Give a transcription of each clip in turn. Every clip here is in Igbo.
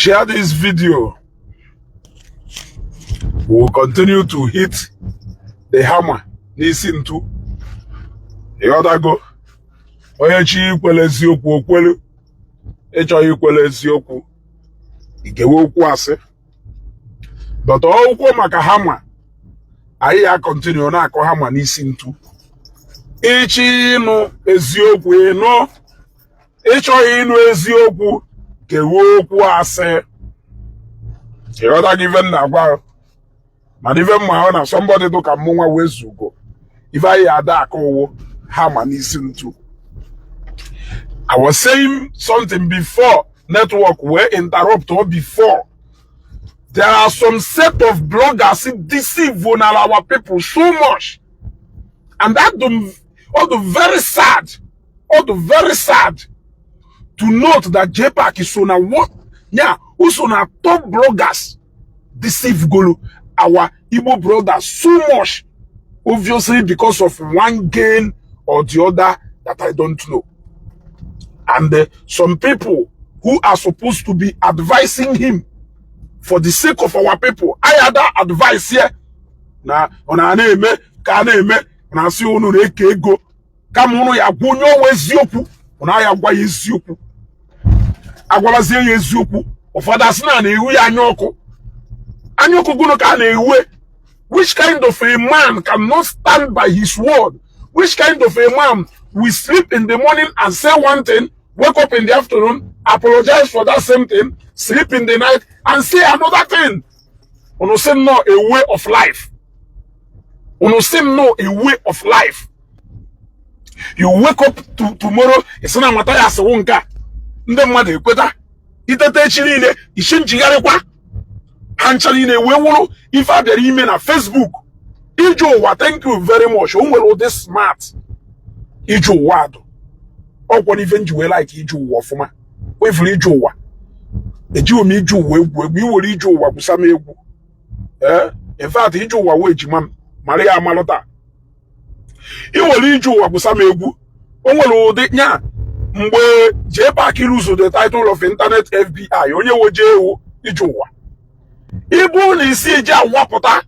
share this video. We will continue to hit the hammer. Listen to the other go. Oyechi ikwele eziokwu okwelu. Echo ikwele eziokwu. Igewe okwu ase. But okwu maka hammer. Anyị ya continue na akọ hammer n'isi ntu. Ichi inu eziokwu ino. Echo inu eziokwu. Gewe okwu ase. The other given na agwa. And even my somebody to come more ways to go. If I had that call, hammer listen to. I was saying something before network were interrupted before. There are some set of bloggers that deceive our people so much. And that all the very sad to note that JPAC is on a what? Yeah, who's on our top bloggers deceive Golo. Our Igbo brothers so much, obviously because of one gain or the other that I don't know. And some people who are supposed to be advising him for the sake of our people, I had that advice here. Na ona na-eme ka na-eme na si unu na-eke ego ka mụnụ ya gwa onye ọwa eziokwu ona ya gwa ya eziokwu agwabazie ya eziokwu ụfọdụ asị na na-ewu ya anya ọkụ. Which kind of a man cannot stand by his word? Which kind of a man will sleep in the morning and say one thing, wake up in the afternoon, apologize for that same thing, sleep in the night and say another thing? Uno say no a way of life. Uno say no a way of life. You wake up tomorrow, it's not matter as a wonka. Nde mmadụ ekweta itete echi niile ishi njigharịkwa. Actually, if I did email on Facebook, Ijo, thank you very much. Who will this smart? Ijo wad. Or what even you like Ijo Wafuma? With Ijo wa. The Jew me Jew, we will Ijo Wabusame. In fact, Ijo wa wage, ma'am, Maria Malota. You will Ijo Wabusame. Only the nya. Mwe JPAC lose the title of Internet FBI. Onye woje Ijo wa. Ibu na isi eji awapụta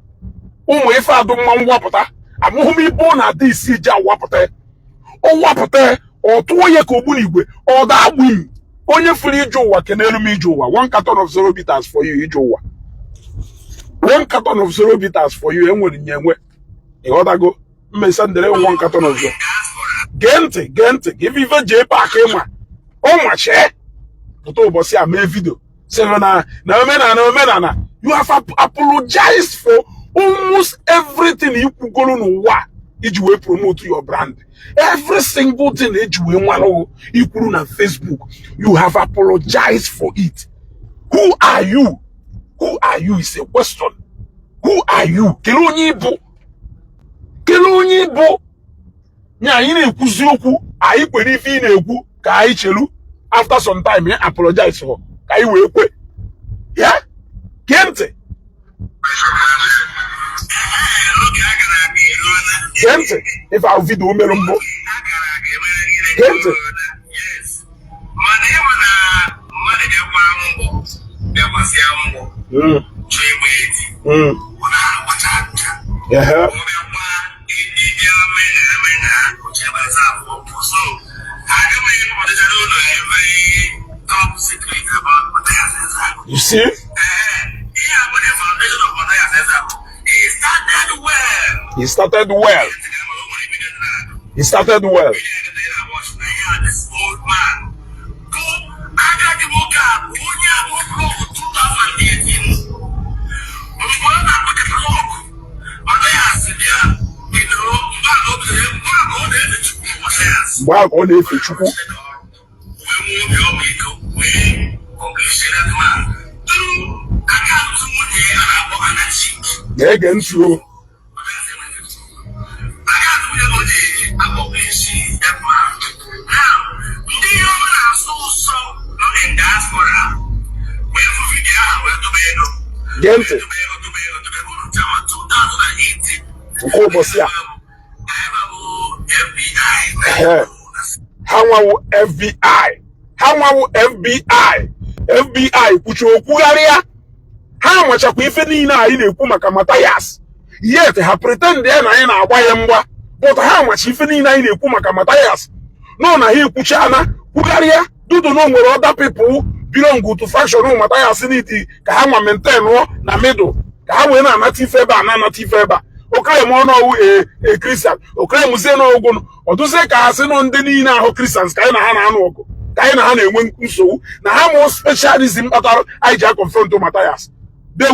ụmụ ife adụ mma mwapụta amụhụ m ibu na adị isi eji awapụta ọ wapụta ọ tụọ ya ka ogbu n'igwe ọ da-agbụ m onye furu ije ụwa kenelu m ije ụwa 1 carton of 0 bitters for you ije ụwa 1 carton of 0 bitters for you enwere nye enwe ịghọtago mmesa ndere 1 carton of 0 gee ntị give ife JPAC ịma ọ machie pụta ụbọchị a mee vidio na you have apologized for almost everything you could go no wa if you promote your brand. Every single thing that you could on Facebook, you have apologized for it. Who are you? Who are you is a question. Who are you? Kelonyibo. Nya ine kuziokwu ayi kwere ife ine ekwu ka ayi chelu after some time you apologize for ka ayi we kwe. Yeah? Kente. Kente. If I video melumbo. Kente. Yes. Yeah. You see? He started well. He started well. This old man. I got the book out. Wow, on the future. Again, true. Gente. FBI. How will FBI? FBI kwuchi okwugharịa ha machakwa ife niile anyị na-ekwu maka Mathias, yet ha pretend ya na anyị na-agba ya mgba, but ha macha ife niile anyị na-ekwu maka Mathias no na ha ekwuchana kwugharịa dudu no nwere other people belong to faction Mathias n'iti ka ha nwa maintain na middle ka ha wee na-anata ife ebe a na-anata ife ebe a okrem ọnọwụ Christian okrem zie n'ogwu ọdụzie ka ha sị nọ ndị niile ahụ Christians ka anyị na ha na-anụ ọgụ ka anyị na ha na-enwe nsogbu na ha mụ specialism kpatara anyị ji confront Mathias. They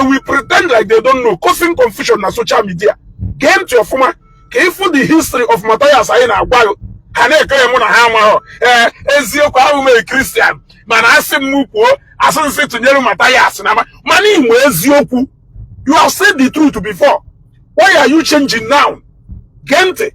will pretend like they don't know, causing confusion na social media. Game to ọfụma ka ifu the history of Mathias anyị na-agwa ha na-ekele mụ na ha amaghọ eziokwu ahụ mee Christian mana asị m kwuo asị nsị tụnyere Mathias na mana inwe eziokwu. You have said the truth before. Why are you changing now? Gente.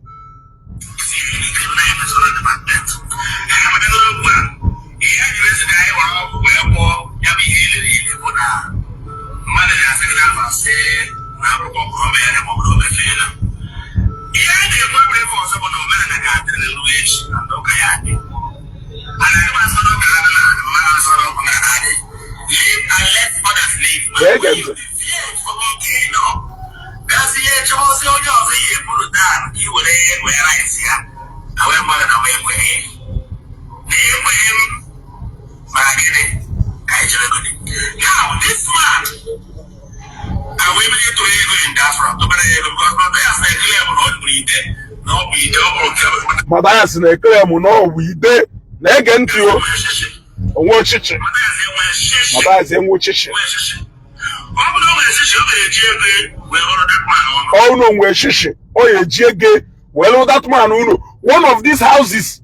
Now, this man, I will be to in that from Mathias na-eklem na ọ bụ ide na-ege ntị o onwe ọchịchị Mathias enwe ọchịchị ọ unu onwe ọchịchị ọ ya-eji ego wee lụ that man unu one of these houses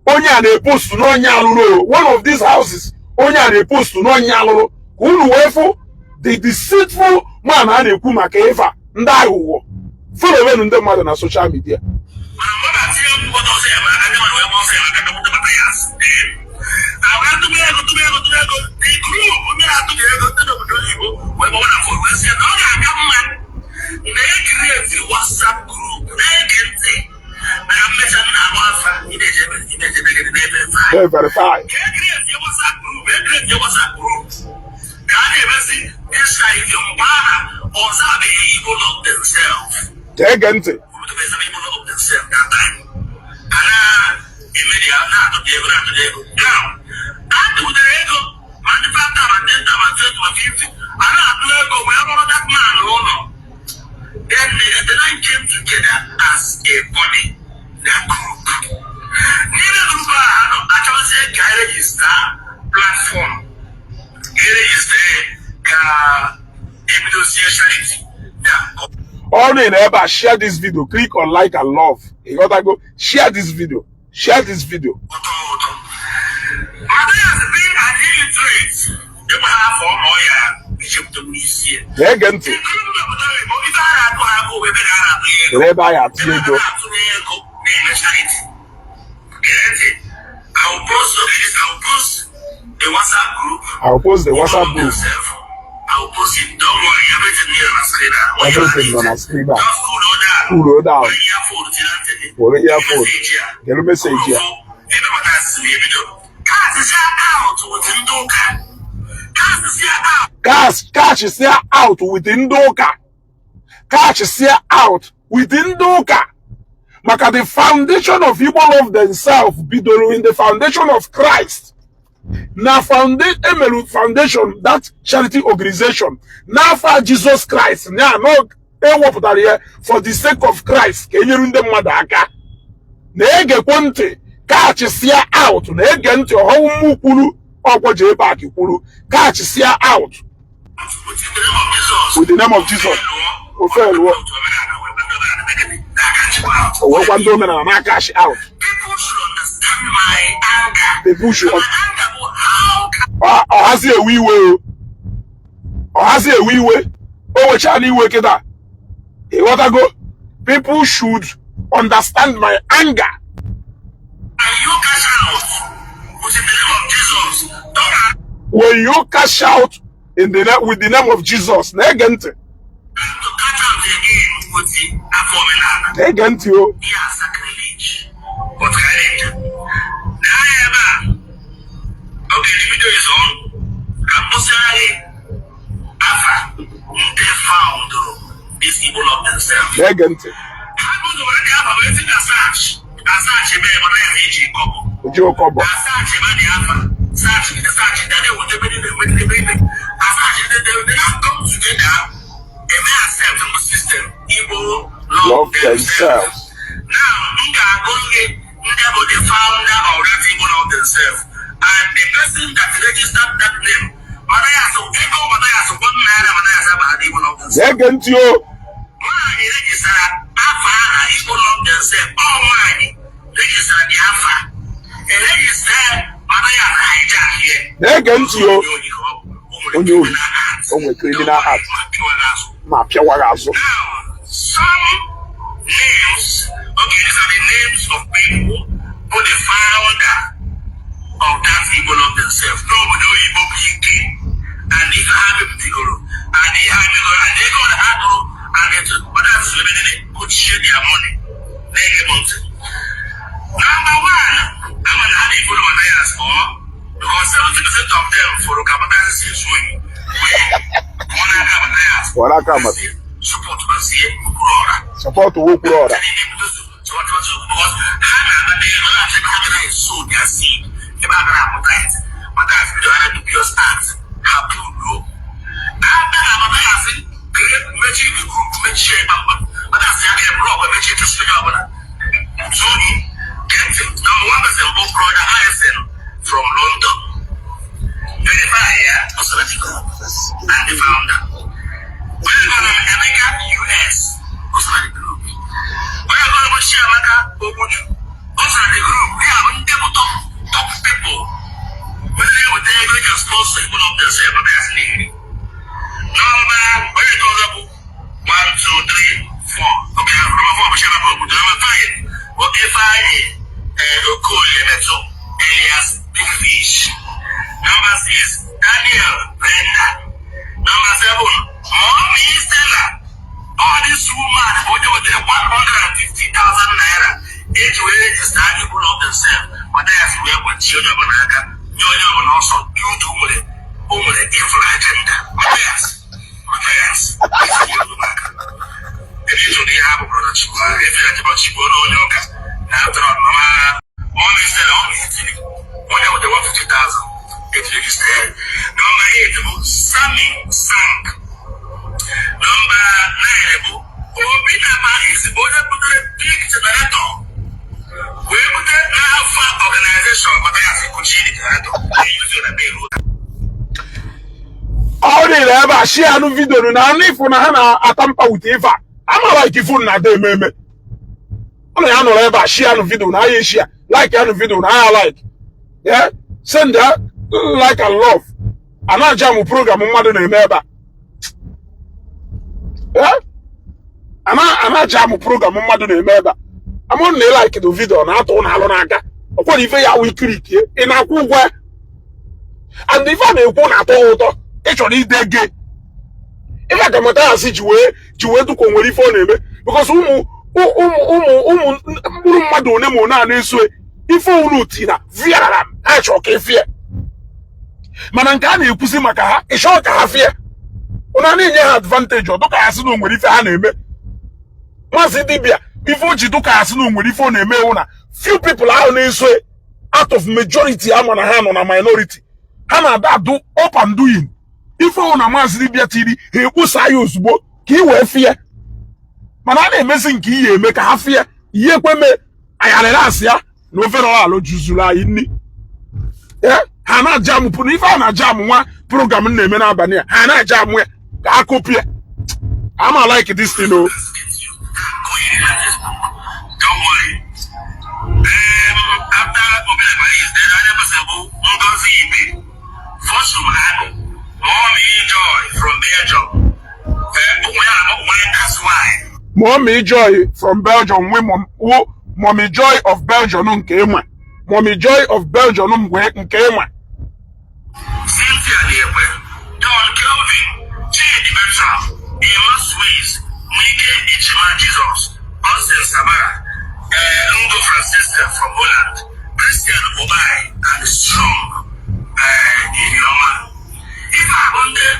onye a na-epost n'onye alụrụ one of these houses onye a na-epost n'onye alụrụ ka unu wee fụ the deceitful man a na-ekwu maka ife ndị aghụghọ follow ndị mmadụ na social media. They verify. They get it. Then I came together as a body, that group. Neither group actually said register platform. All in ever share this video, click on like and love. You gotta go share this video. Share this video. They get it. I'll post the WhatsApp group. I'll post it. Don't worry, everything here on the screen. Everything on the screen. Just cool down. For the airport. Get a message here. Cash is here out within Doka. Cash is here out within Doka. Maka the foundation of people of themselves be in the foundation of Christ. Now foundation that charity organization. Now for Jesus Christ. Now no for the sake of Christ. Can you remember Madaka? Nege kwante catch here out. Nege nti how mukulu or back kulu catch here out. With the name of Jesus. What one domain and I cash out. People should understand my anger. People should How has a wee way. Or has a wee way. Oh, which I need work it out. What I go? People should understand my anger. And you cash out with the name of Jesus. Don't when you cash out in the with the name of Jesus, negent. to catch out again with the abominable. Negent you. Yeah, sacrilege. But can it? Now, okay, the video is on. found these people of themselves. Negent. How do you already have a waiting search? Search a man, but I have a couple. Jokobo. Search a man, the alpha. Search the search that they would be with the baby. Search that they not come together. A man self in the system. People love themselves. Now, we are going to the founder of that people of themselves. And the person that registered that name, Madayas of Echo, Madayas of one man, Madayas of people of themselves. Negent you. Why register Alpha people of themselves? Oh, my. Register the Alpha. And register Madayas hijack here. Negent you. On your criminal act. Mapiawarazo. Now, some names, okay, these are the names of people who the founder of that people of themselves. Nobody will be PK. And if I have a particular, and they have a and they go to Hado, and they to, but that's when they could share their money. They get mountain. Number one, I'm an addict for what I ask for, because 70% of them for capitalizing is swing. What I come at? Support us here, Kurora. Support to work Kurora. Because Hannah, they are so their seed. About appetite, but that's the dubious act. How to go. After appetizing, great magic group, magic, but that's the idea of proper magic to speak up. So, getting number one person, both brother ISN from London. Verify here, Authority Group, and the founder. We're going to America, US, Authority Group. We're going to share America, Obuju, Authority Group. We are on table top people. When they were there, they just sponsor people of themselves, but that's needed. Number, where it goes up, 1, 2, 3, 4. Okay, number 4, we share Number 5, okay, 5, Okoye Meto, Elias, Big Fish. Number 6, Daniel, Brenda. Number 7, Mommy Stella. All these women, they were there 150,000 naira. Each way to start people of themselves. But that's where what children are also due to only evil agenda. Yes. If you do have a brother, if you have about you, after all, Mama, only said only when they were 150,000. If you stay. Number 8, Sammy Sang. Number 9, Obinama is the big generator. We put an Alpha organization, but I have to all they ever share no video na if na ha na atampa with Eva. I'm like if na dey meme. Only I no ever share no video na I share. Like no video na I like. Yeah? Send that like and love. And I jam program mmadụ na-eme ebe a. Yeah? And I jam program mmadụ na-eme ebe a. I'm on the like the video na atọ na alụ n'aka. Ọkwa ife ya we click ị na-akwụ ụgwọ. And if I na-ekwu na atọ ụtọ, ị chọrọ ide gị. Ife ka mata asị ji wee dụkọ nwere ife ọ na-eme because ụmụ mkpụrụ mmadụ one ma one a na-eso ife unu tina viara ha chọrọ ka efie. Mana nke a na-ekwusi maka ha ịchọ ka ha fie. Ụna na-enye ha advantage ọ dụka asị na nwere ife ha na-eme. Masị dibịa ife o ji dụka asị na nwere ife ọ na-eme hụ na few people ahụ na-eso out of majority ama na ha nọ na minority. Ha na-ada do up and doing. Ife hụ na masị dibịa tiri ha ekposa ya ozugbo ka i wee fie. Mana a na-emezi nke ihe eme ka ha fie ihe kweme ayarịrị asị ya na ofe nọ alụ juzuru anyị nni. Ha na-ajam pụrụ ife a na-ajam nwa program na-eme n'abalị a ha na-ajam ya ka ha kopie. I'm like this thing o. Don't worry. After Obama is dead, I never said, Ngozi Ibe. First from Hago. Mommy Joy from Belgium. That's why. Mommy Joy from Belgium. Mommy Joy of Belgium. Mommy Joy of Belgium. Cynthia Lewe. Don Kelvin. Jade Bertram. Emma Swiss. Mike Ichima Jesus. Austin Samara. Ngo Francisca from Holland. Christian Obai. And Strong. Idioma. If I wonder,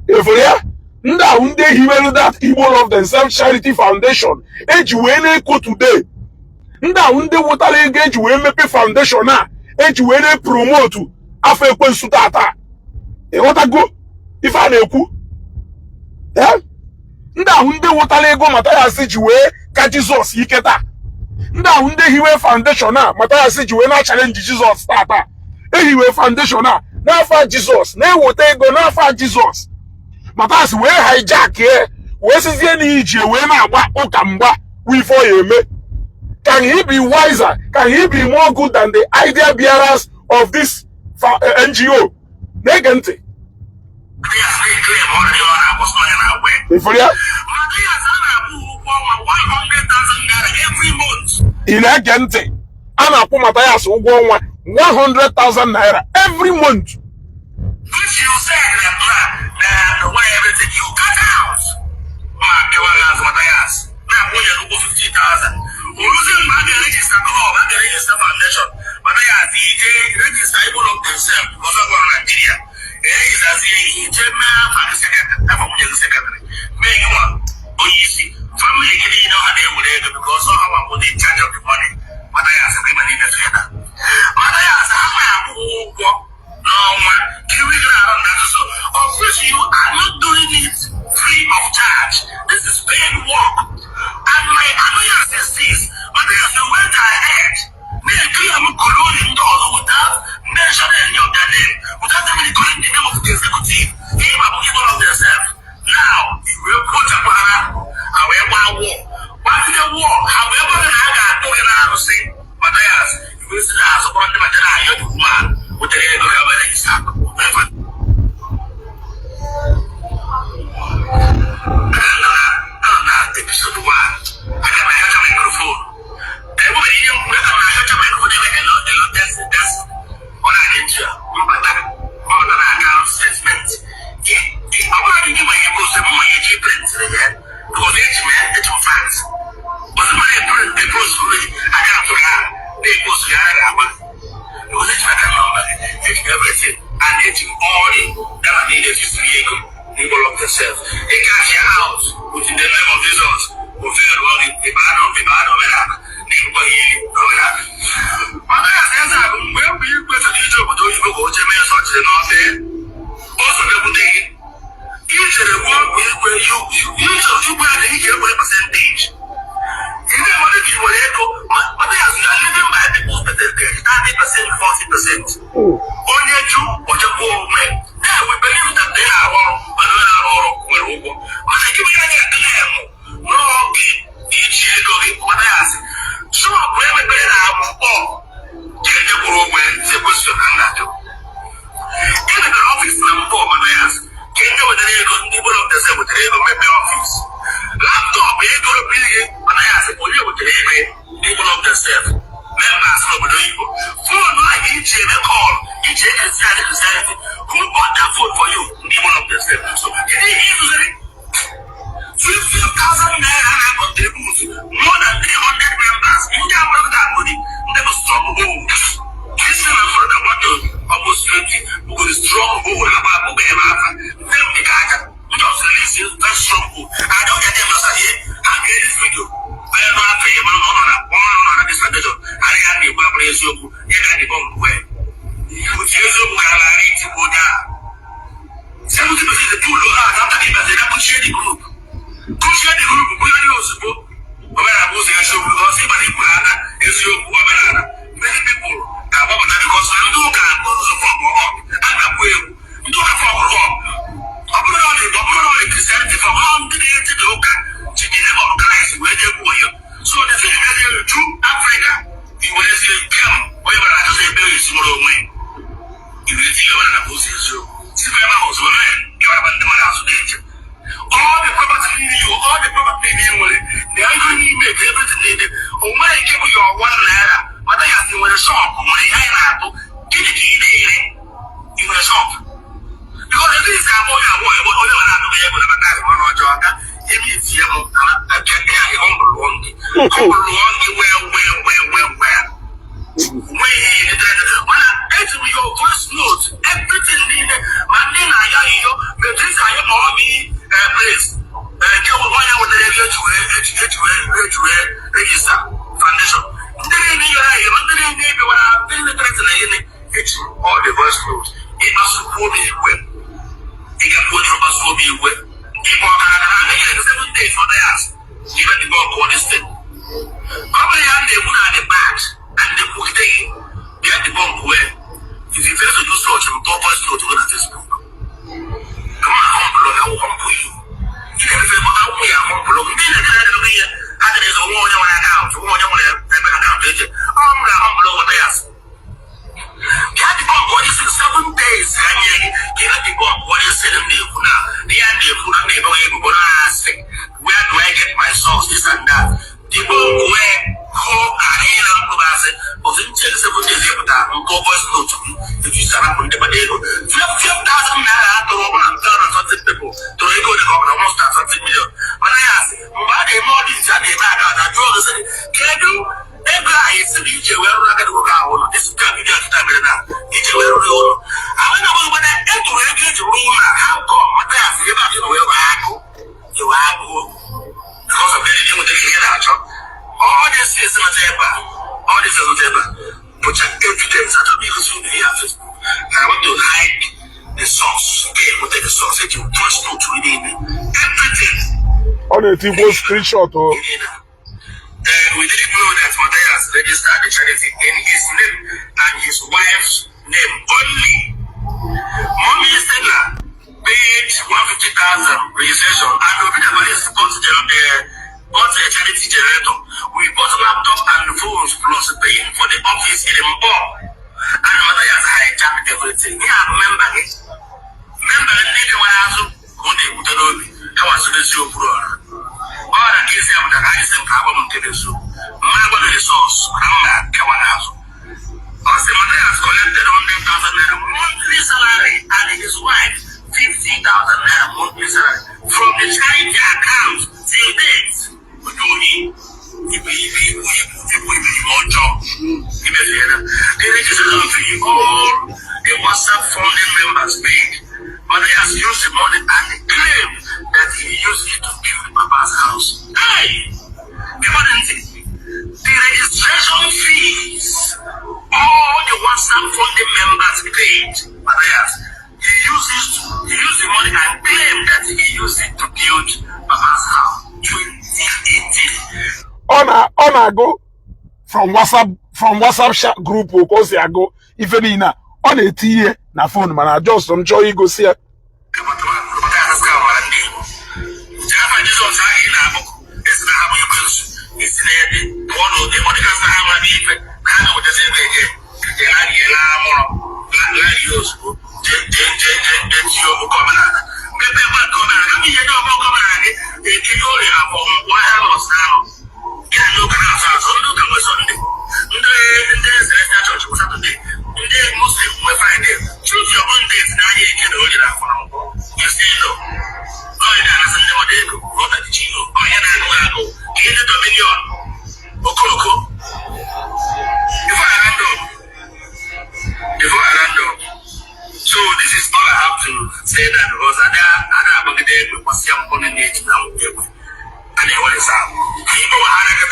Eforia, nda unde hiwelu that Igbo Love Themselves Charity Foundation. Eji wene eko today. Nda unde wotale ege eji wene mepe foundation na. Eji wene promote afa ekwensu tata. Wata go ife a na-ekwu. Nda unde wotale ego Mathias eji wee ka Jesus iketa. Nda unde hiwe foundation na Mathias eji wee na challenge Jesus tata. Ehiwe foundation na afa Jesus na ewote ego na afa Jesus. Mathias wee hijack here, wee sizie na ije wee na-agba ụka mgba wifo ya eme. Can he be wiser? Can he be more good than the idea bearers of this NGO? Nege ntị. Ị na-ege ntị? A na-akwụ Mathias ụgwọ ọnwa 100,000 naira every month. Which you said the way everything you cut out. Mathias. Now we are over 50,000. We're losing money register club, and the register foundation. Mathias, DJ register Igbo Love Themselves because of Nigeria. Is as a German for the secretary. Make one. Oh, you see, family getting know how they would because of how I'm in charge of the money. Mathias, everybody in the theater. Mathias, how am I? No, man, of course you are not doing it free of charge. This is paid work. And my annoyance is this. Mathias, you went ahead. Without mentioning any of their name, without even calling the name of the executive, Igbo Love Themselves. Now, you will put up a war. What is the war? However, I got to say, Mathias, you will see the house of the man. With the name of Isaac, episode 1. I got my microphone. Everybody knew that I microphone. That's on our nature. On an account statement. I'm not going to my post the more you print again. Because it's meant to facts. But my post I got to have. They post it was everything and eating all that I needed to create Igbo Love Themselves. They cash your house within the name of Jesus. Who feel well in the bad of the bad of it. Mathias says, where will you put a teacher with those who go to me such a not there? Also, the day, usually one where you buy the equal percentage. You know what if you were able, Mathias, you are living by people's percentage, 30%, 40%. Only you or the poor men. Now we believe that they are all, but they are all over. But I give you them. No, each year going, Mathias. So, wherever they are, take the poor way, the question and that. In the office number, Mathias, came over the Igbo Love Themselves with the Igbo office. Laptop, Igbo Billion, Mathias, with the Igbo Love Themselves. Members of the Igbo. Phone like each call, each society. Who bought that phone for you? Igbo Love Themselves. So, can you use it? 50,000 naira and contribute. More than 300 members. You can't work that money. Never stop home. Christian and brother want to almost 20. Because it's strong hole about Bubema. Them the guy just release it very strong hole. I don't get them as I hear. I get this video. I am not paying on this addition. I have the Bible is you. You got the bomb away. You choose to go down. 70% of the people after the message, I will share the group. Share the group, we are used to. But I was a show because somebody is your woman. Many people are over there because I don't have to follow up. I'm not will. You don't have to follow up. I'm not only Christianity from home to the end of the Oka. To the name of Christ, where they were. So the thing is, you're true Africa. You will say, come, whatever I say, very small way. You will see what I'm supposed to do. See, I'm a house woman. You have a house of all the property in you, all the property in you, they are going to make everything needed. Oh, my, give you your 1 naira. But I have to wear a shop. My hair, get it in you in a shop. Because if this is a boy, I want to be able to have a man or job. If it's yellow, I can't get a humble one. Humble one, where? When I enter your first note, everything. register foundation. All the voice notes. It must support me when it can put from us for me when people are 7 days for theirs. Even the bomb for this thing. Probably have the moon at the back and the book day. They had the bomb where if you fail to do such a voice note to go to Facebook. Come on, humble, I will humble you. You can say, but I will humble you. Then I don't know. I can say, oh, you want account, oh, you want account. I'm going to humble over theirs. You had the bomb for this 7 days. You had the bomb for this 7 days. The end of the neighbor, where do I get my sauce, this and that? The bomb where hope and hail and Kubase, but in 7 days, and go voice note to me. If you start up on the potato, 5,000 naira to open and turn on something people to go the government almost start something million. But I ask, why they more than Johnny Baga that drove the city? Can I do? Every guy is the DJ where I can go out. This is coming down to time now. DJ where I go. I went over when I enter where I get to room. How come? What I ask you about where I go? You are go. Because of anything with the head out. All this is not ever. All this is not ever. But evidence that will be consumed here on Facebook. I want to hide the source. Okay, we'll take the source. If you trust not to read everything. On a TV screenshot. We didn't know that Matthias registered the charity in his name and his wife's name only. Mommy Stella paid 150,000 registration and we the police bought a charity generator. We bought a laptop and phones plus paying for the office in Mbo. And Matthias hijacked everything. Yeah, remember it. Remember the nigga when I was on the Utanobi. How was the show for all the kids have the highest problem to the zoo. My one resource, I'm Kawanazo. Also, Matthias collected 100,000 naira monthly salary and his wife 50,000 naira monthly salary from the charity account. Say this. The registration fee, all the WhatsApp funding members paid, but he has used the money and he claimed that he used it to build Papa's house. Hey! The registration fees, all the WhatsApp funding members paid, but he used the money and claimed that he used it to build Papa's house. 2018. On I go from WhatsApp group because I go if any na on a tea na phone man I just some joy go see. So this is all I have to say that because I don't the day with what's young on the age now. And they want to say, people are going to get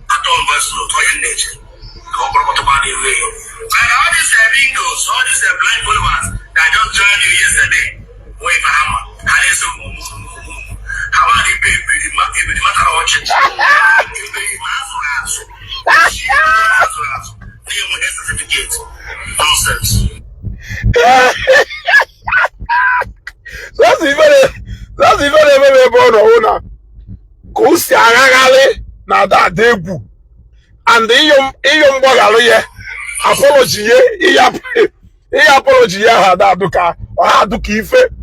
I don't bust no toy in nature. Go for what about the radio. And all these videos, all these blind followers that just joined you yesterday. Wait for Hammer. And they say, how are they paying the matter of watching? They will get certificate. Nonsense. That's even a owner. Coast Aragale, now that they boo. And the young apology, apology, that duka, or had to keep it.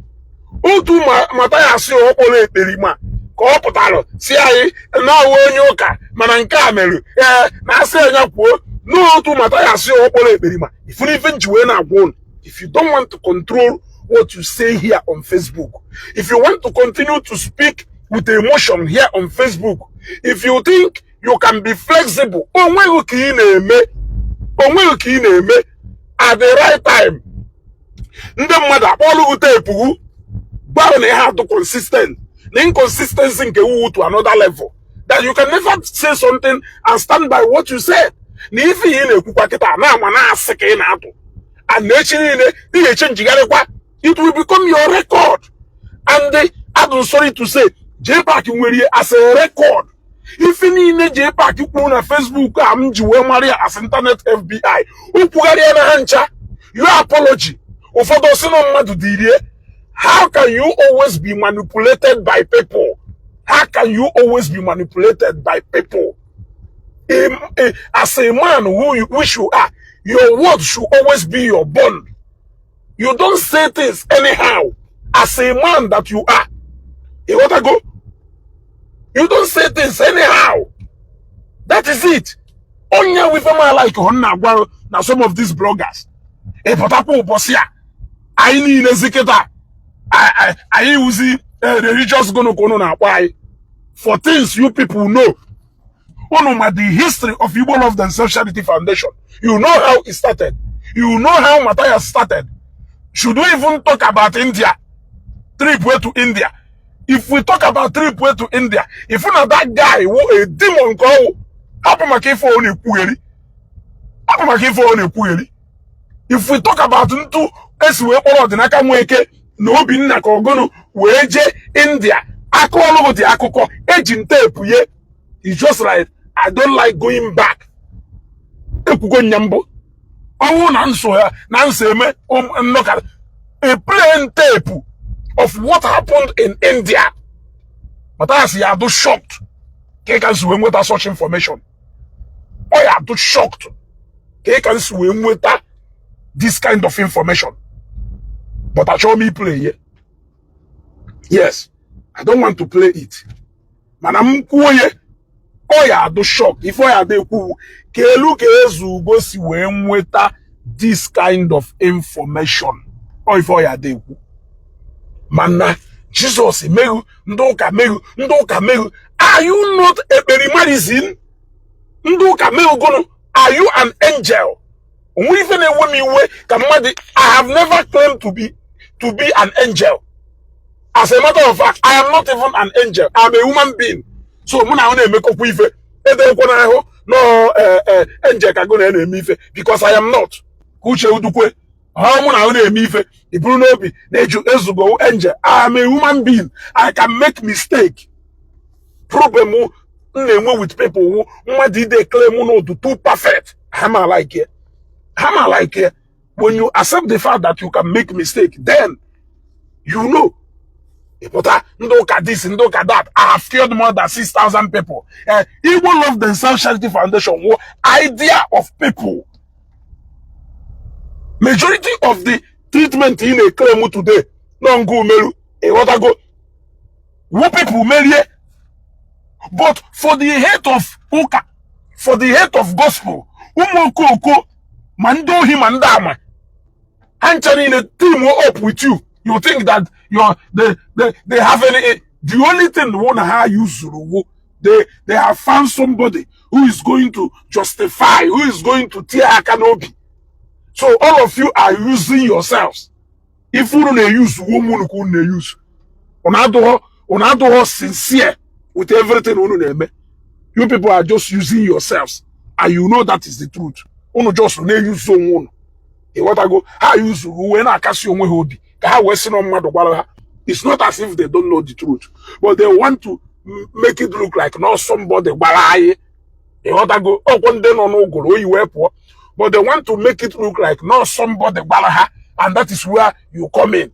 Utu Matthias, Opole, Perima, Copotalo, CIA, and now when you can, Manancameru, Nasa, no to Matthias, Opole, Perima. If you even Juena won. If you don't want to control what you say here on Facebook, if you want to continue to speak with emotion here on Facebook, if you think you can be flexible, at the right time, the mother all who take have to consistent. The inconsistency can to another level. That you can never say something and stand by what you said. And it will become your record. And I'm sorry to say, JPAC as a record. If you need JPAC, you put on Facebook, I'm Joel Maria as Internet FBI. Your apology. How can you always be manipulated by people? How can you always be manipulated by people? As a man which you are, your word should always be your bond. You don't say things anyhow. As a man that you are, you want to go? You don't say things anyhow. That is it. Only with a man like now some of these bloggers. I need a ziketa. I use the religious gonna why for things you people know. The history of Igbo Love Themselves Charity Foundation. You know how it started. You know how Matthias started. Should we even talk about India? Tripway to India. If we talk about Tripway to India, if you know that guy who a demon call, if we talk about Ntu Eswe or the Nakamweke, no bin Nakogono, Weje India, Akolo the Akoko, Agent tape, it's just like I don't like going back. A plain tape of what happened in India. But as you are too shocked, can swim with such information. Or you are too shocked, can swim with this kind of information. But I show me play here. Yes, I don't want to play it. Man, I'm cool. Oh yeah, do shock. If I had the who go see when with this kind of information. Or if I had the who. Man, Jesus, ndoka meru. Are you not a medicine? Ndoka meru gono. Are you an angel? Even a woman way, I have never claimed to be an angel. As a matter of fact, I am not even an angel. I am a human being. So muna one make up with no angel can go na me because I am not. Kuche udukwe. How muna one me fe. Ibruno bi na ezugo angel. I am a human being. I can make mistake. Problem with people who they claim no to too perfect. Hammer like it. When you accept the fact that you can make mistake, then you know. But look at this and look at that. I have killed more than 6,000 people. Igbo Love Themselves Charity Foundation, idea of people. Majority of the treatment in a claim today, no go meru. What I go? What people marry? But for the head of Uka, for the head of gospel, Umoko Mando him and Dama, entering a team up with you. You think that they have any? The only thing they want to hire you, they have found somebody who is going to justify, who is going to tear a canopy. So all of you are using yourselves. If you don't use, woman couldn't use. Onado sincere with everything. You people are just using yourselves, and you know that is the truth. Uno just use someone. What I go? How use when I catch you hobby. It's not as if they don't know the truth, but they want to make it look like not somebody. But they want to make it look like not somebody, and that is where you come in.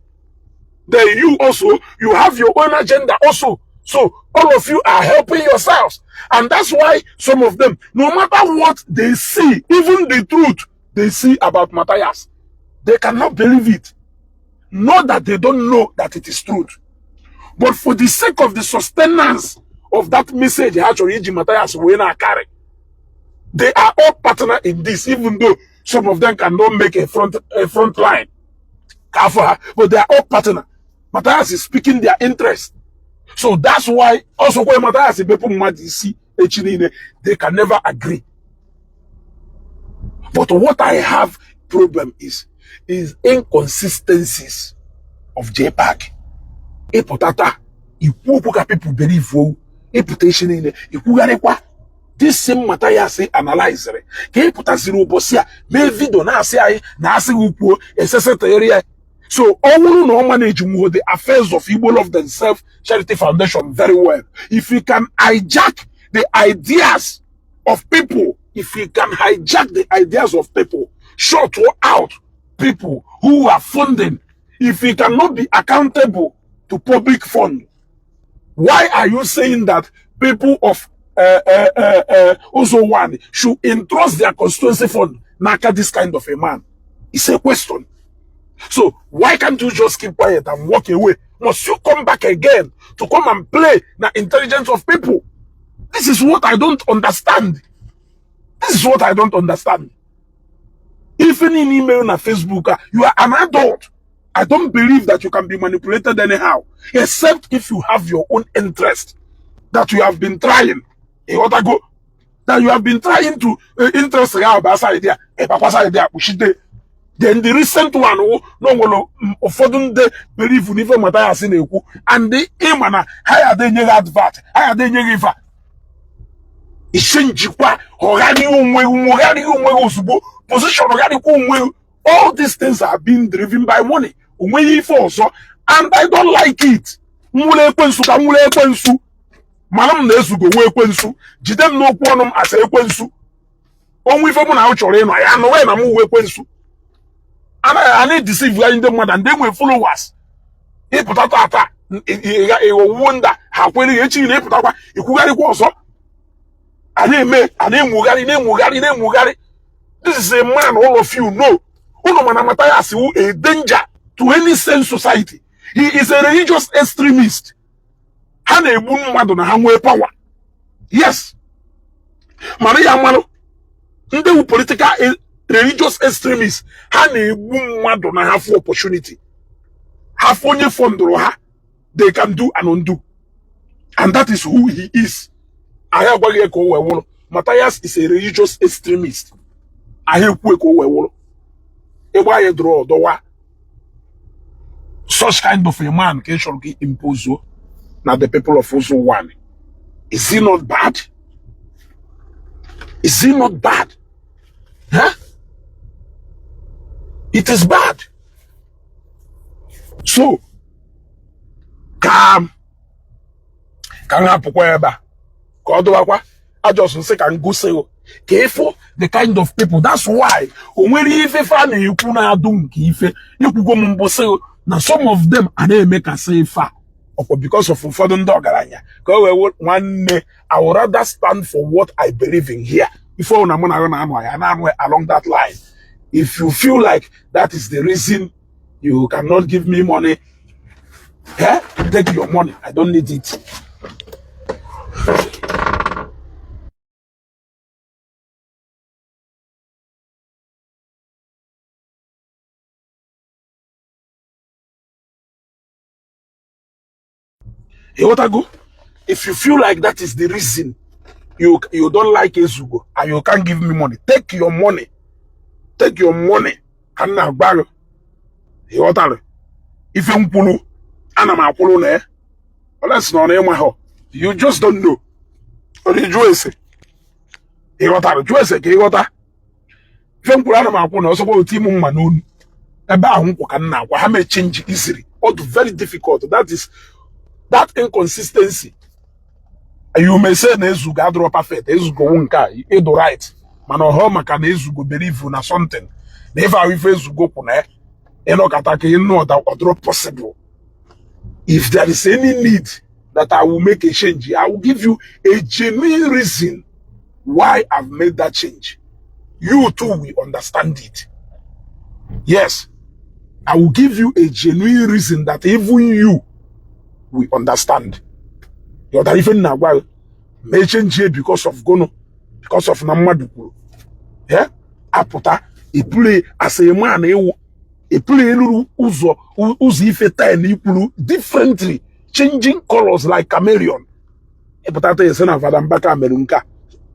Then you also, you have your own agenda also. So all of you are helping yourselves. And that's why some of them, no matter what they see, even the truth they see about Matthias, they cannot believe it. Not that they don't know that it is truth. But for the sake of the sustenance of that message, Matthias will carry. They are all partner in this, even though some of them cannot make a front line. But they are all partner. Matthias is speaking their interest. So that's why also when Matthias is they can never agree. But what I have problem is inconsistencies of JPAC. Ipotata ikwu ka people believe o reputation ile ikwugharịkwa this same matter ya say analyze ka ịpụtasịrị ụbọchị a mee video na-asị anyị na asị gị kwuo esesetere ya. So all no manage the affairs of Igbo Love Themselves Charity Foundation very well. If you can hijack the ideas of people, shut out people who are funding, if you cannot be accountable to public fund, why are you saying that people of also one should entrust their constituency fund naka this kind of a man? It's a question. So why can't you just keep quiet and walk away? Must you come back again to come and play the intelligence of people? This is what I don't understand. Even in email and Facebook, you are an adult. I don't believe that you can be manipulated anyhow, except if you have your own interest that you have been trying. That you have been trying to interest idea. Then the recent one, no believe in even Matthias in Eku, and the Imana, higher than your advert, higher than your river. Position, all these things are being driven by money. And I don't like it. Madam Nesugo, Wekwensu, Jidem no quantum as a Wekwensu. Only for my children, I know when I'm Wekwensu. And I need to deceive in them more than they will follow us. If Potata, a wonder how well you achieve it, you could was up. And they make a name Mugari. This is a man, all of you know. Unomanamatayasu, a danger to any sane society. He is a religious extremist. Power. Yes. Maria Mano, the political religious extremists have opportunity. Have only fund they can do and undo. And that is who he is. Matthias is a religious extremist. Such kind of a man can impose now the people of Ozo one. Is he not bad? Is he not bad? Huh? It is bad. So, come. Can happen wherever. I just say can go say careful the kind of people. That's why when you find you kuna do kife you go mumbo now some of them are they make a say far because of further dog. One day I would rather stand for what I believe in here. If along that line, if you feel like that is the reason you cannot give me money, take your money. I don't need it. If you feel like that is the reason you don't like Ezugo and you can't give me money, take your money. Take your money. If you you just don't know. Change easily. Or very difficult. That inconsistency. You may say Nezuga drop perfect, Ezugo wonka, you do right. Man or home can Ezugo believe in something. Never if Ezugo pune, Enokatake, you know that would drop possible. If there is any need that I will make a change, I will give you a genuine reason why I've made that change. You too will understand it. Yes, I will give you a genuine reason that even you we understand. You're even now well may change here because of Gono, because of Namadu. Yeah, Apota, he play as a man, he play uzi feta and you differently, changing colors like chameleon. Epota is an avadambaka melunka.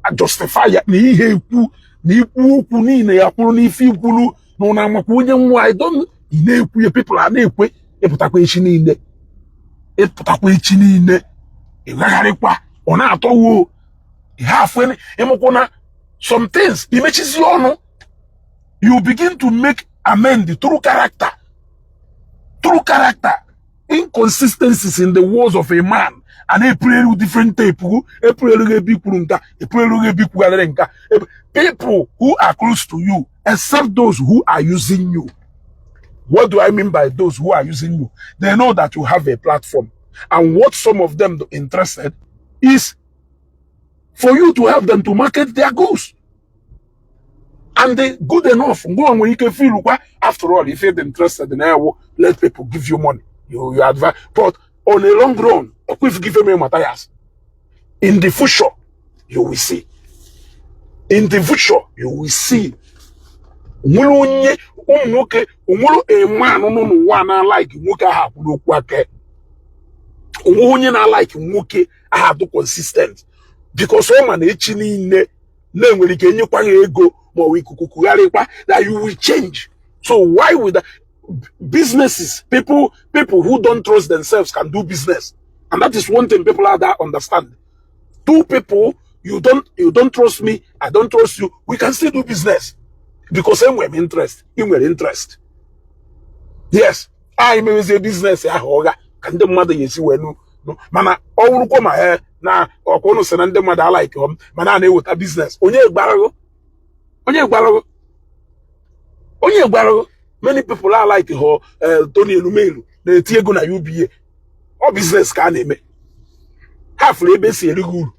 I justify ni hepu, ni puni, ne apuni fi pulu, no namakunya, I don't, people are nepwe, Epota in there. ịpụtakwa echi niile ịgagharịkwa ọ na-atọwo half when emokona some things imechizi ọnụ you begin to make amend through character inconsistencies in the words of a man and a prayer with different people people who are close to you except those who are using you. What do I mean by those who are using you? They know that you have a platform, and what some of them are interested is for you to help them to market their goods. And they good enough. Go on when you can feel, after all, if you're interested in air, let people give you money. You advise. But on a long run, if you give me Matthias, in the future, you will see. In the future, you will see. A man no like nwoke ahụ n'okwu aka. Onye na like nwoke ahụ consistent. Because woman echi niile na enwere ike nyekwa ego ma ọ ikukugharịkwa that you will change. So why would that? Businesses, people who don't trust themselves can do business, and that is one thing people out there understand. Two people, you don't trust me, I don't trust you, we can still do business because we have interest. Yes, I may say business. Can the mother you see when no mana all come here na okono send the mother like mana na with a business. Onye gbaro. Many people are like Tony Elumelu, the Tiago na UBA. Or business can eme. Half labor see good.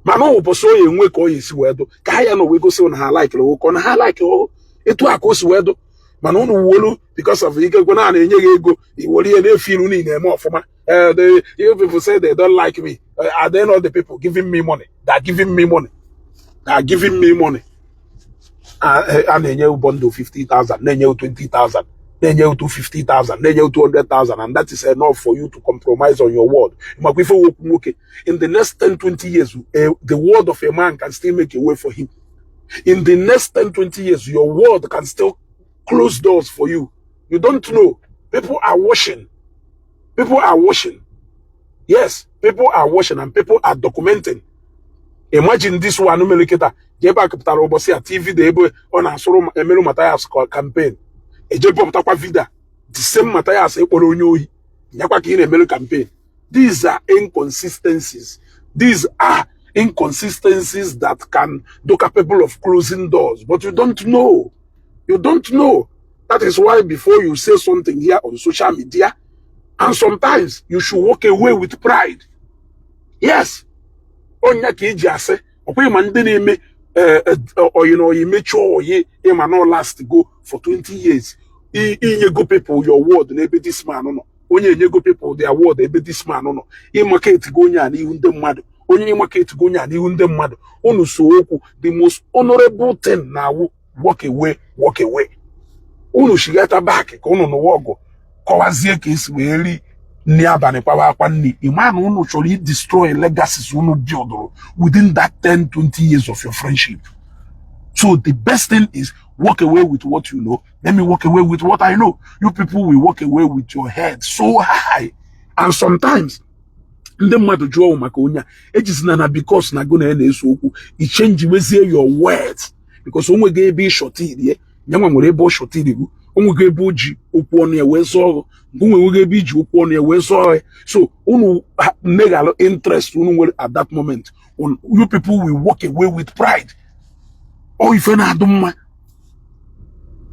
Mano poso ye nwe ko yesi wedo. Kaya no we go say on her like lo ko na her like etu akosi wedo. Mano no wolu because of ego go na enye ego. I woli na feel ni na eme ofoma. The you people say they don't like me. Are they not the people giving me money? They are giving me money. And then you bundle 50,000, then you 20,000, then you 250,000, then you 200,000, and that is enough for you to compromise on your word. In the next 10-20 years, the word of a man can still make a way for him. In the next 10-20 years, your word can still close doors for you. You don't know. People are watching. Yes, people are watching and people are documenting. Imagine this one, Jeba Capital Obosia TV, the Ebo on a Soro Emelu Matthias campaign. A Jebo Takwa Vida, the same Matthias Eporonyo, Yapaki Emelu campaign. These are inconsistencies. These are inconsistencies that can be capable of closing doors, but you don't know. That is why before you say something here on social media, and sometimes you should walk away with pride. Yes. Onya kiji ase, okwe mandene me or you make sure ye man not last go for 20 years. You go people your word ebe this man no. Onye you go people their word ebe this man no. You market go nya na ihu ndem mmadụ. Onye market go nya na ihu ndem mmadụ. Unu so okwu the most honorable thing now walk away. Unu shigata back ka unu no wogo. Kowazie ka esi weri ni abani kwa wakwanni. Iman unu chori destroy legacies unu build within that 10-20 years of your friendship. So the best thing is walk away with what you know. Let me walk away with what I know. You people will walk away with your head so high. And sometimes ndị mmadụ jụọ maka onye ejizina because na gonna na-eso okwu I change wezie your words because onwe ga ebe shortiri nyanwa nwere ebe shortiri gu onwe ga ebe oji okwu ọnụ ya wee zọọ onwe ga ebe iji okwu ọnụ ya wee zọọ so unu negal interest unu nwere at that moment you people will walk away with pride or ife na adụ mma.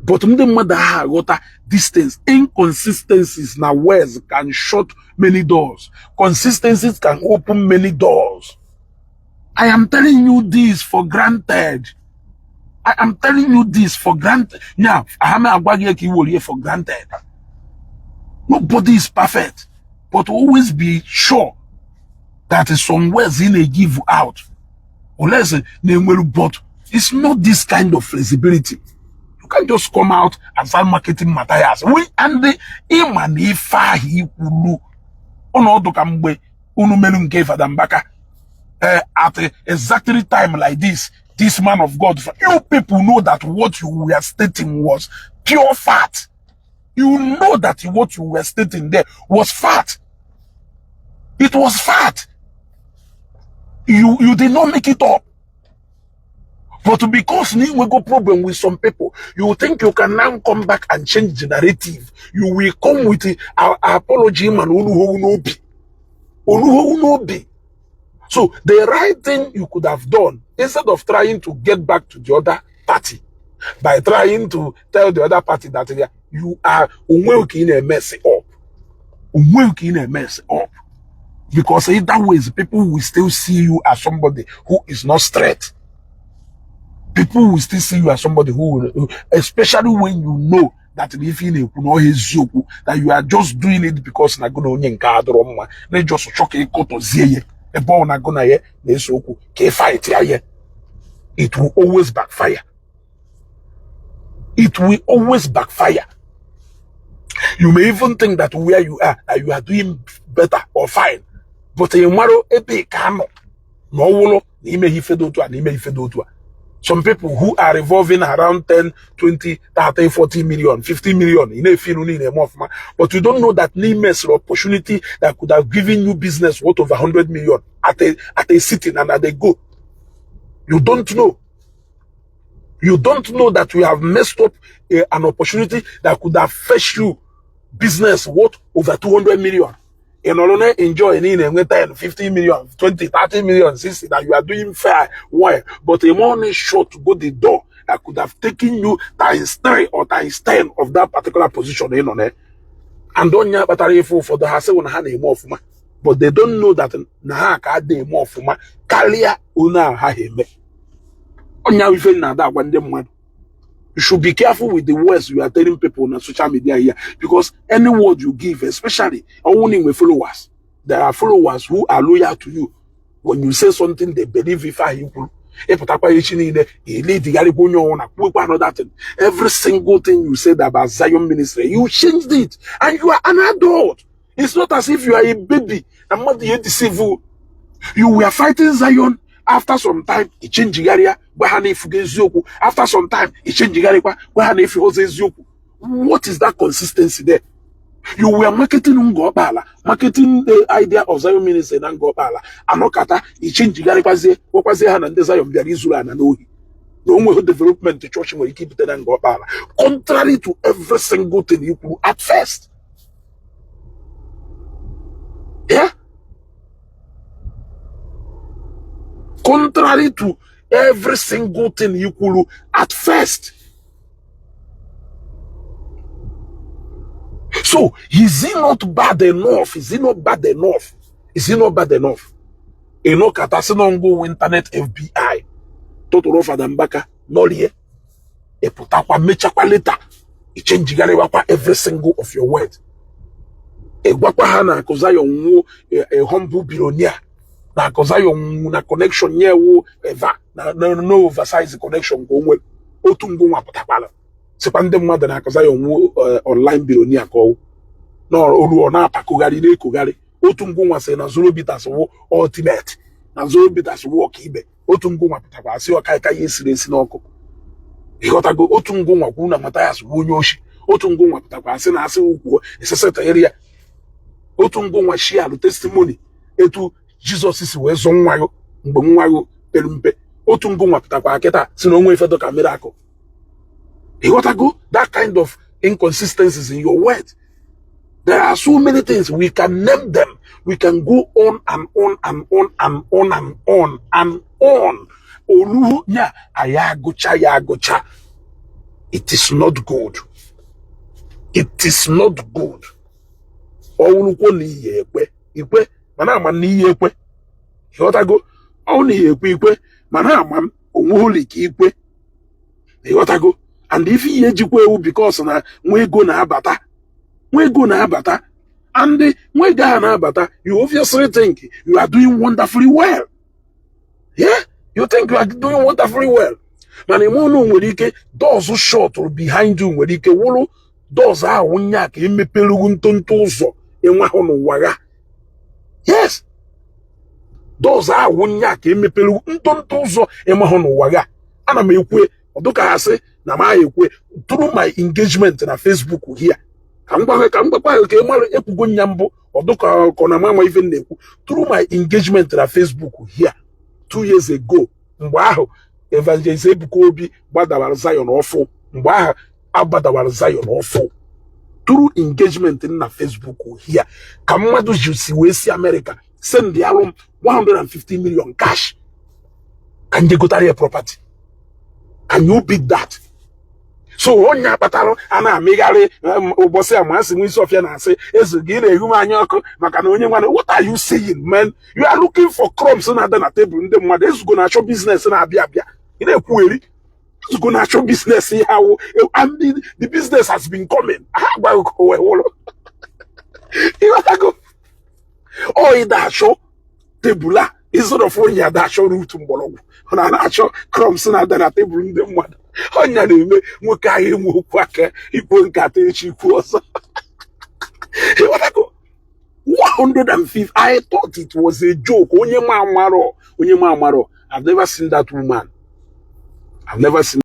But ndị mmadụ ha aghọta distance inconsistencies na words can shut many doors. Consistencies can open many doors. I am telling you this for granted. Yeah, for granted. Nobody is perfect, but always be sure that some words in a give out. Unless but it's not this kind of flexibility. You can't just come out and start marketing Matthias. And the Imanifa he ulu onodo kambe unu melu nke Fadambaka at exactly time like this man of God, you people know that what you were stating was pure fact. You know that what you were stating there was fact. was fat. You did not make it up. But because we got problem with some people, you think you can now come back and change the narrative. You will come with an apology, man. So the right thing you could have done, instead of trying to get back to the other party, by trying to tell the other party that you are in a mess up. Because in that way, people will still see you as somebody who is not straight. People will still see you as somebody who, especially when you know that if you know that you are just doing it because na gonna they just shock a to see a bone na gonna fight it will always backfire. It will always backfire. You may even think that where you are doing better or fine, but tomorrow some people who are revolving around 10, 20, 30, 40 million, 50 million, but you don't know that Nimes opportunity that could have given you business worth over 100 million at a sitting and at a go. You don't know. You don't know that you have messed up an opportunity that could have fetched you business worth over 200 million. And only enjoy in 10, 15 million, 20, 30 million, 60, that you are doing fair. Why? But a morning short to go the door that could have taken you times 3 or times 10 of that particular position in on it. And don't you battery for the hassle when I had a more for my. But they don't know that Nahaka de more for my Kalia Una Hahime. On now, we feel now that one them one. You should be careful with the words you are telling people on social media here, because any word you give, especially only with followers, there are followers who are loyal to you. When you say something, they believe if I improve. Every single thing you said about Zion ministry, you changed it, and you are an adult. It's not as if you are a baby and not the deceive. You were fighting Zion. After some time, he changed the area. After some time, he changed the area. What is that consistency there? You were marketing marketing the idea of Zion ministry and Ngobala. Anokata, he changed the area. What was the hand and desire of the Israel and Ohi? No more development to church where you keep it and Ngobala. Contrary to every single thing you could at first. Yeah? Contrary to every single thing you could do at first. So, is he not bad enough? Is he not bad enough? Is he not bad enough? Eno katasinongo internet FBI. Totoro Fadambaka, Nolie. E putakwa mechakwa later. E change every single of your words. E wakwa hana koza yon a humble billionaire. Na koza yon na connection nye wo eva na no oversize connection go well otungo wa potakwala sepande mmadụ na koza yon online billionaire ko no olu na pakogari na ekogari otungo wa se na zoro bitas wo ultimate na zoro bitas wo kibe otungo wa potakwa si okaika yesire esi na ọkụ ịghọtago otungo wa kwu na Matthias wo onye oshi otungo wa potakwa si na asị ukwu eseseta area otungo wa share testimony etu Jesus is where some wayo, Mbungwayo, Pelumpe, Otungunga Pataketa, Sinongwe Fedoka miracle. You gotta go that kind of inconsistencies in your words. There are so many things, we can name them. We can go on and on and on and on and on and on. Olu nya ayagocha. It is not good. It is not good. Olu ikwe. Mana man ni ekwe. Yotago only ekwe mana man onwoli ki ekwe. Yotago and if he ejikwe because na we go na abata. And we go na abata, you obviously think you are doing wonderfully well. Yeah? You think you are doing wonderfully well. Man mono nwere doors short or behind you nwere ike wolo doors a wonya ka emepelu ntonto ụzọ enwa ho no waga. Yes. Those are wunya ka emepelu ntonto ụzọ emaho no waga. Ana m ekwe oduka ha se na ma ekwe through my engagement na Facebook here. Ka mgbakwa ka emalu ekwugo nyambo Oduka kona mama even neku. Through my engagement na Facebook here 2 years ago. Mbaho Evangelist Ebuka Obi gbadawara Zion ofo. Mbaho abadawara Zion ofo. Through engagement na Facebook here. Kamadu jusi wesi America. Send the alum 150 million cash. Can you go to a property? Can you beat that? So onya patalo ana megare obosi amansi mu Sofia na say ezugire ehuma anyoko maka na onye nwana. What are you saying, man? You are looking for crumbs na the table ndị mmadụ ezugo na show business na abia ị na-ekwueri ezugo na show business how and the business has been coming. Oh, that show table instead of onye that show root mbologu na show crumbs na the table ndị mmadụ. Onya na-eme nwoke ahụ enwe okwu aka ikwu nkata echi kwuo ọsọ. 105. I thought it was a joke. Onye ma amaro. I've never seen that woman. I've never seen